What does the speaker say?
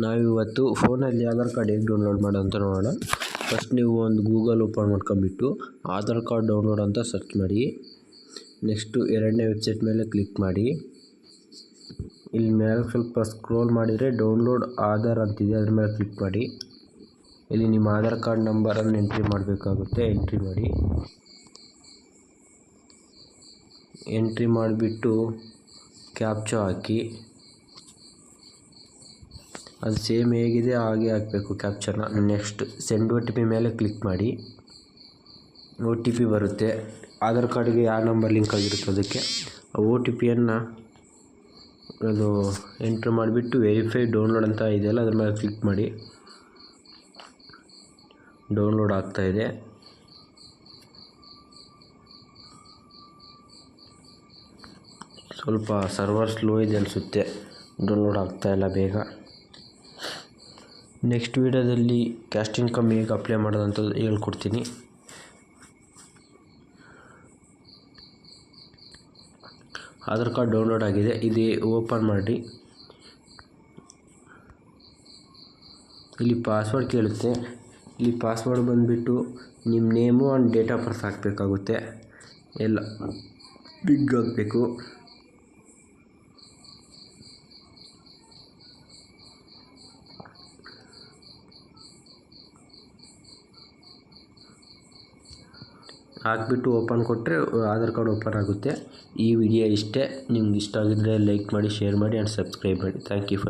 ನಾವಿವತ್ತು ಫೋನಲ್ಲಿ ಆಧಾರ್ ಕಾರ್ಡ್ ಹೇಗೆ ಡೌನ್ಲೋಡ್ ಮಾಡೋದು ಅಂತ ನೋಡೋಣ. ಫಸ್ಟ್ ನೀವು ಒಂದು ಗೂಗಲ್ ಓಪನ್ ಮಾಡ್ಕೊಂಬಿಟ್ಟು ಆಧಾರ್ ಕಾರ್ಡ್ ಡೌನ್ಲೋಡ್ ಅಂತ ಸರ್ಚ್ ಮಾಡಿ. ನೆಕ್ಸ್ಟು ಎರಡನೇ ವೆಬ್ಸೈಟ್ ಮೇಲೆ ಕ್ಲಿಕ್ ಮಾಡಿ. ಇಲ್ಲಿ ಮೇಲೆ ಸ್ವಲ್ಪ ಸ್ಕ್ರೋಲ್ ಮಾಡಿದರೆ ಡೌನ್ಲೋಡ್ ಆಧಾರ್ ಅಂತಿದೆ, ಅದ್ರ ಮೇಲೆ ಕ್ಲಿಕ್ ಮಾಡಿ. ಇಲ್ಲಿ ನಿಮ್ಮ ಆಧಾರ್ ಕಾರ್ಡ್ ನಂಬರನ್ನು ಎಂಟ್ರಿ ಮಾಡಬೇಕಾಗುತ್ತೆ, ಎಂಟ್ರಿ ಮಾಡಿ. ಎಂಟ್ರಿ ಮಾಡಿಬಿಟ್ಟು ಕ್ಯಾಪ್ಚಾ ಹಾಕಿ. ಅದು ಸೇಮ್ ಹೇಗಿದೆ ಹಾಗೆ ಹಾಕಬೇಕು ಕ್ಯಾಪ್ಚರ್ನ. Next send O T P ಮೇಲೆ ಕ್ಲಿಕ್ ಮಾಡಿ. ಒ ಟಿ ಪಿ ಬರುತ್ತೆ, ಆಧಾರ್ ಕಾರ್ಡ್ಗೆ ಯಾವ ನಂಬರ್ ಲಿಂಕ್ ಆಗಿರುತ್ತೆ ಅದಕ್ಕೆ ಒ ಟಿ ಪಿಯನ್ನು ಅದು ಎಂಟ್ರ್ ಮಾಡಿಬಿಟ್ಟು ವೆರಿಫೈ ಡೌನ್ಲೋಡ್ ಅಂತ ಇದೆಯಲ್ಲ ಅದ್ರ ಮೇಲೆ ಕ್ಲಿಕ್ ಮಾಡಿ. ಡೌನ್ಲೋಡ್ ಆಗ್ತಾಯಿದೆ. ಸ್ವಲ್ಪ ಸರ್ವರ್ ಸ್ಲೋ ಇದೆ ಅನಿಸುತ್ತೆ, ಡೌನ್ಲೋಡ್ ಆಗ್ತಾಯಿಲ್ಲ ಬೇಗ. ನೆಕ್ಸ್ಟ್ ವೀಡಿಯೋದಲ್ಲಿ ಕ್ಯಾಸ್ಟ್ ಇನ್ಕಮ್ ಹೇಗೆ ಅಪ್ಲೈ ಮಾಡೋದು ಅಂತ ಹೇಳ್ಕೊಡ್ತೀನಿ. ಆಧಾರ್ ಕಾರ್ಡ್ ಡೌನ್ಲೋಡ್ ಆಗಿದೆ, ಇದು ಓಪನ್ ಮಾಡಿ. ಇಲ್ಲಿ ಪಾಸ್ವರ್ಡ್ ಕೇಳುತ್ತೆ. ಇಲ್ಲಿ ಪಾಸ್ವರ್ಡ್ ಬಂದುಬಿಟ್ಟು ನಿಮ್ಮ name and date of birth ಹಾಕಬೇಕಾಗುತ್ತೆ. ಎಲ್ಲ ಬಿಗ್ ಹಾಕಬೇಕು. ಹಾಕ್ಬಿಟ್ಟು ಓಪನ್ ಕೊಟ್ಟರೆ ಆಧಾರ್ ಕಾರ್ಡ್ ಓಪನ್ ಆಗುತ್ತೆ. ಈ ವಿಡಿಯೋ ಇಷ್ಟೇ. ನಿಮ್ಗೆ ಇಷ್ಟ ಆಗಿದ್ದರೆ ಲೈಕ್ ಮಾಡಿ, ಶೇರ್ ಮಾಡಿ ಆ್ಯಂಡ್ ಸಬ್ಸ್ಕ್ರೈಬ್ ಮಾಡಿ. Thank you for